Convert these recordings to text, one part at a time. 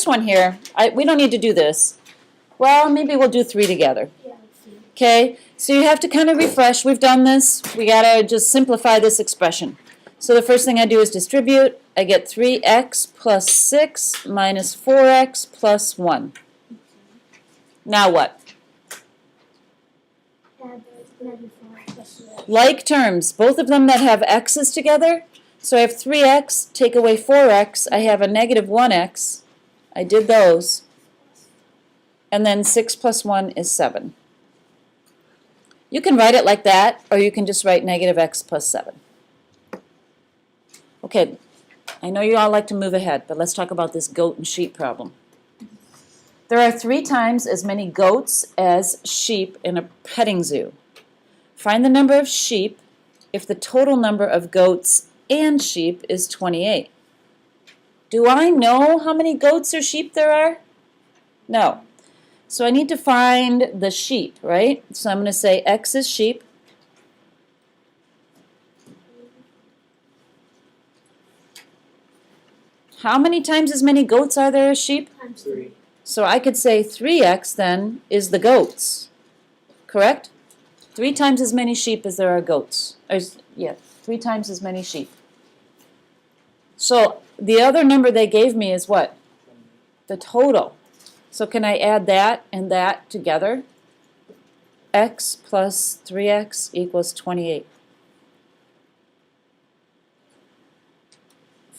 first one here, we don't need to do this. Well, maybe we'll do 3 together. Okay, so you have to kind of refresh. We've done this. We got to just simplify this expression. So the first thing I do is distribute. I get 3x plus 6 minus 4x plus 1. Now what? Like terms, both of them that have x's together. So I have 3x, take away 4x, I have a negative 1x. I did those. And then 6 plus 1 is 7. You can write it like that, or you can just write negative x plus 7. Okay, I know you all like to move ahead, but let's talk about this goat and sheep problem. There are 3 times as many goats as sheep in a petting zoo. Find the number of sheep if the total number of goats and sheep is 28. Do I know how many goats or sheep there are? No. So I need to find the sheep, right? So I'm going to say x is sheep. How many times as many goats are there as sheep? 3. So I could say 3x then is the goats, correct? 3 times as many sheep as there are goats. Yeah, 3 times as many sheep. So the other number they gave me is what? The total. So can I add that and that together? X plus 3x equals 28.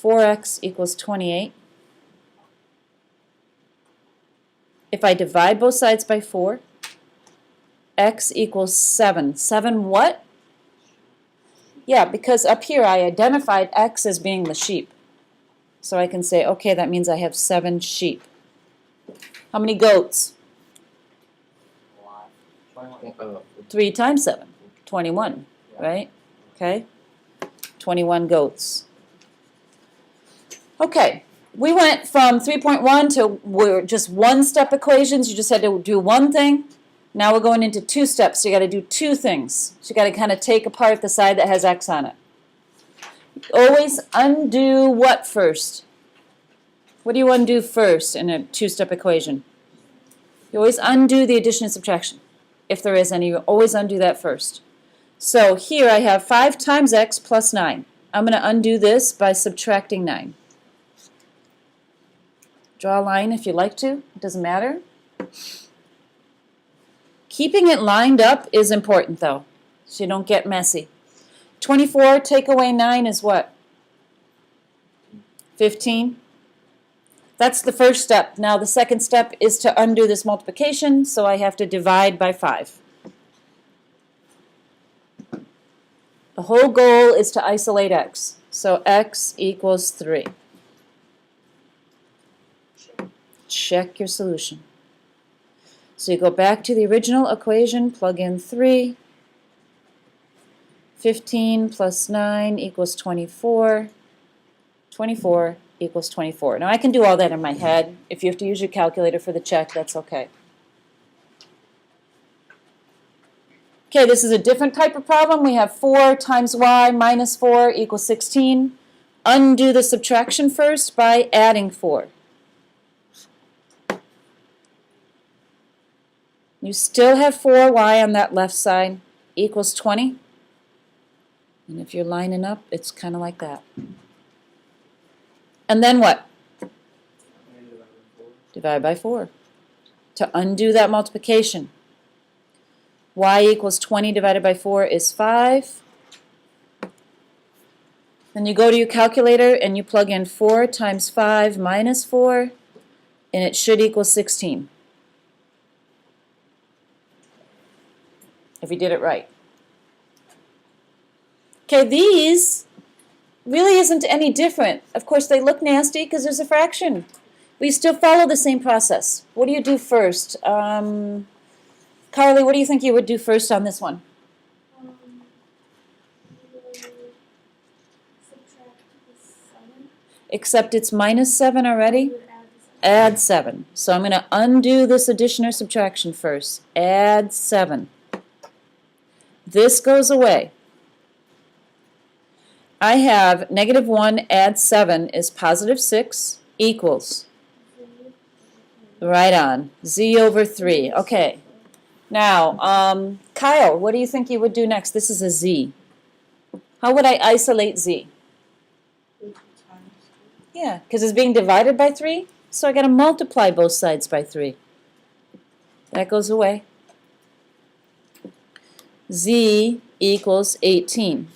4x equals 28. If I divide both sides by 4, x equals 7. 7 what? Yeah, because up here I identified x as being the sheep. So I can say, okay, that means I have 7 sheep. How many goats? 3 times 7. 21, right? Okay. 21 goats. Okay. We went from 3.1 to we're just one-step equations. You just had to do one thing. Now we're going into 2 steps. So you got to do 2 things. So you got to kind of take apart the side that has x on it. Always undo what first? What do you undo first in a 2-step equation? You always undo the addition and subtraction. If there is any, you always undo that first. So here I have 5 times x plus 9. I'm going to undo this by subtracting 9. Draw a line if you like to. It doesn't matter. Keeping it lined up is important, though, so you don't get messy. 24 take away 9 is what? 15. That's the first step. Now the second step is to undo this multiplication, so I have to divide by 5. The whole goal is to isolate x. So x equals 3. Check your solution. So you go back to the original equation, plug in 3. 15 plus 9 equals 24. 24 equals 24. Now I can do all that in my head. If you have to use your calculator for the check, that's okay. Okay, this is a different type of problem. We have 4 times y minus 4 equals 16. Undo the subtraction first by adding 4. You still have 4y on that left side equals 20. And if you're lining up, it's kind of like that. And then what? Divide by 4. To undo that multiplication. Y equals 20 divided by 4 is 5. Then you go to your calculator and you plug in 4 times 5 minus 4, and it should equal 16. If you did it right. Okay, these really isn't any different. Of course, they look nasty because there's a fraction. But you still follow the same process. What do you do first? Carly, what do you think you would do first on this one? Subtract the 7. Except it's minus 7 already? Add 7. So I'm going to undo this addition or subtraction first. Add 7. This goes away. I have negative 1 add 7 is positive 6 equals Right on. Z over 3. Okay. Now, Kyle, what do you think you would do next? This is a Z. How would I isolate Z? Yeah, because it's being divided by 3, so I got to multiply both sides by 3. That goes away. Z equals 18.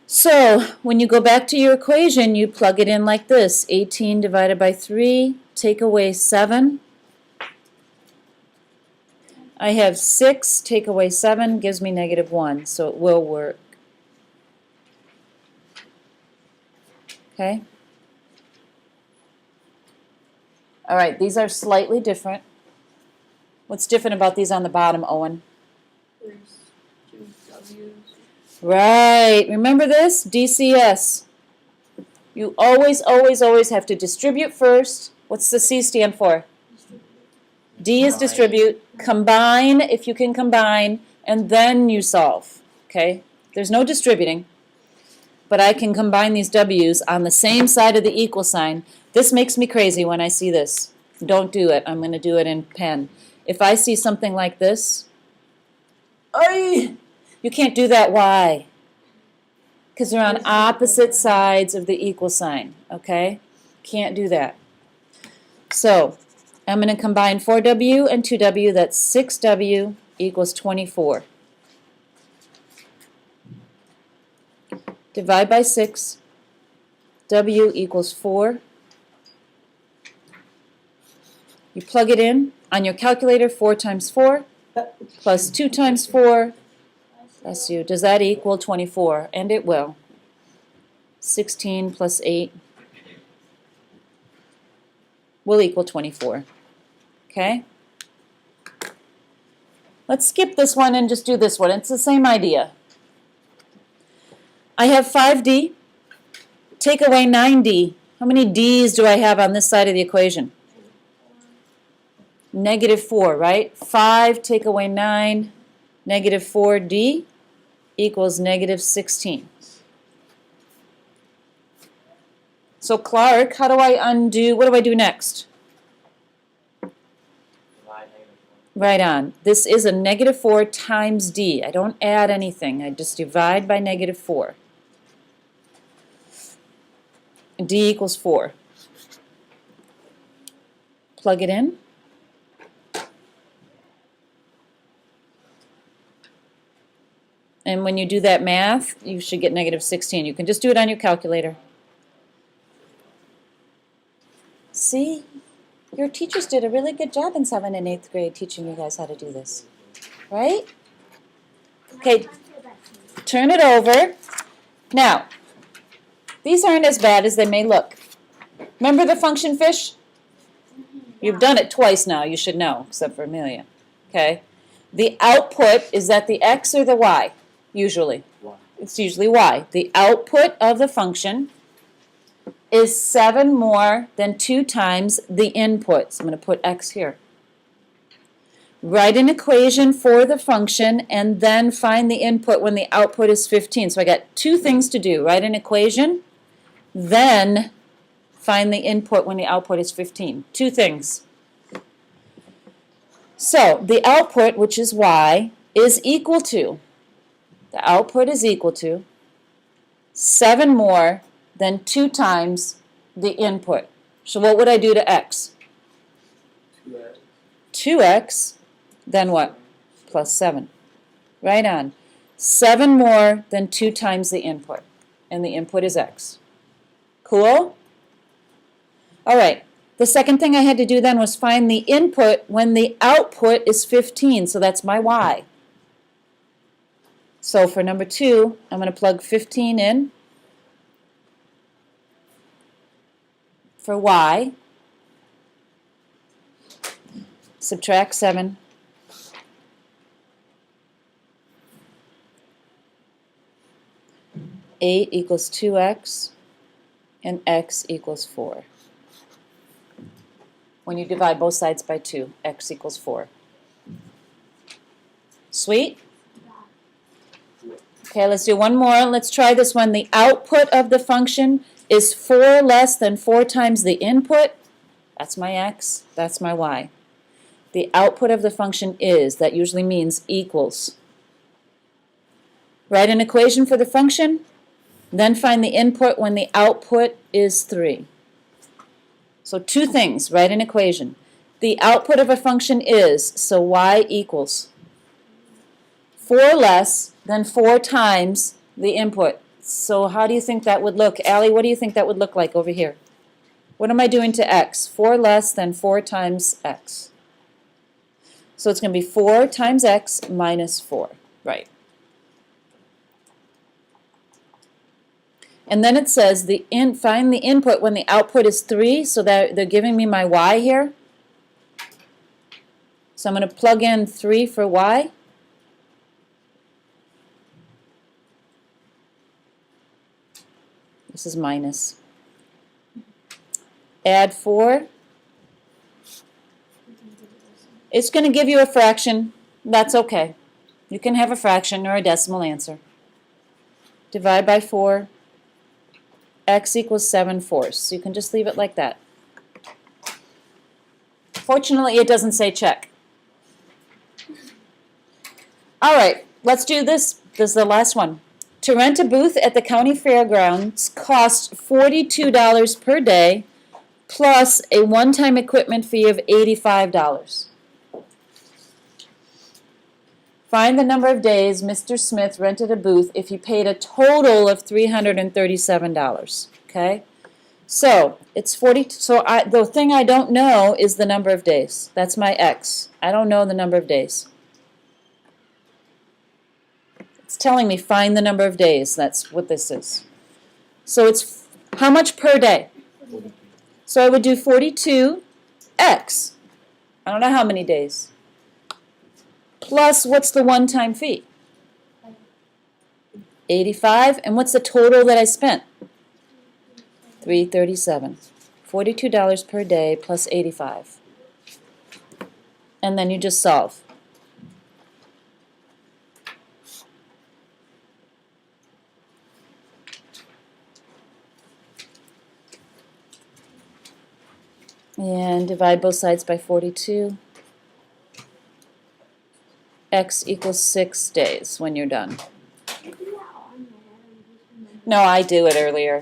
So, when you go back to your equation, you plug it in like this. 18 divided by 3, take away 7. I have 6, take away 7, gives me -1, so it will work. Okay? All right, these are slightly different. What's different about these on the bottom, Owen? There's 2 W's. Right, remember this? DCS. You always, always, always have to distribute first. What's the C stand for? D is distribute, combine if you can combine, and then you solve, okay? There's no distributing, but I can combine these W's on the same side of the equal sign. This makes me crazy when I see this. Don't do it. I'm going to do it in pen. If I see something like this, you can't do that. Why? Because they're on opposite sides of the equal sign, okay? Can't do that. So, I'm going to combine 4W and 2W. That's 6W equals 24. Divide by 6. W equals 4. You plug it in on your calculator. 4 times 4 plus 2 times 4. Bless you. Does that equal 24? And it will. 16 plus 8 will equal 24. Okay? Let's skip this one and just do this one. It's the same idea. I have 5D. Take away 9D. How many D's do I have on this side of the equation? -4, right? 5 take away 9, -4D equals -16. So Clark, how do I undo, what do I do next? Right on. This is a -4 times D. I don't add anything. I just divide by -4. D equals 4. Plug it in. And when you do that math, you should get -16. You can just do it on your calculator. See? Your teachers did a really good job in 7th and 8th grade teaching you guys how to do this. Right? Okay, turn it over. Now, these aren't as bad as they may look. Remember the function fish? You've done it twice now, you should know, except for Amelia. Okay? The output, is that the x or the y? Usually. It's usually y. The output of the function is 7 more than 2 times the input. So I'm going to put x here. Write an equation for the function and then find the input when the output is 15. So I got 2 things to do. Write an equation, then find the input when the output is 15. 2 things. So the output, which is y, is equal to, the output is equal to 7 more than 2 times the input. So what would I do to x? 2x. 2x, then what? Plus 7. Right on. 7 more than 2 times the input. And the input is x. Cool? All right. The second thing I had to do then was find the input when the output is 15. So that's my y. So for number 2, I'm going to plug 15 in for y. Subtract 7. Eight equals 2x, and x equals 4. When you divide both sides by 2, x equals 4. Sweet? Okay, let's do one more. Let's try this one. The output of the function Is 4 less than 4 times the input? That's my x, that's my y. The output of the function is, that usually means equals. Write an equation for the function, then find the input when the output is 3. So two things, write an equation. The output of a function is, so y equals 4 less than 4 times the input. So how do you think that would look? Allie, what do you think that would look like over here? What am I doing to x? 4 less than 4 times x. So it's going to be 4 times x minus 4, right? And then it says find the input when the output is 3, so that they're giving me my y here. So I'm going to plug in 3 for y. This is minus. Add 4. It's going to give you a fraction. That's okay. You can have a fraction or a decimal answer. Divide by 4. X equals 7/4. You can just leave it like that. Fortunately, it doesn't say check. All right, let's do this. This is the last one. To rent a booth at the county fairgrounds costs $42 per day plus a one-time equipment fee of $85. Find the number of days Mr. Smith rented a booth if he paid a total of $337. Okay? So, it's 40. So the thing I don't know is the number of days. That's my x. I don't know the number of days. It's telling me find the number of days. That's what this is. So it's how much per day? So I would do 42x. I don't know how many days. Plus, what's the one-time fee? 85. And what's the total that I spent? $337. $42 per day plus 85. And then you just solve. And divide both sides by 42. X equals 6 days when you're done. No, I do it earlier.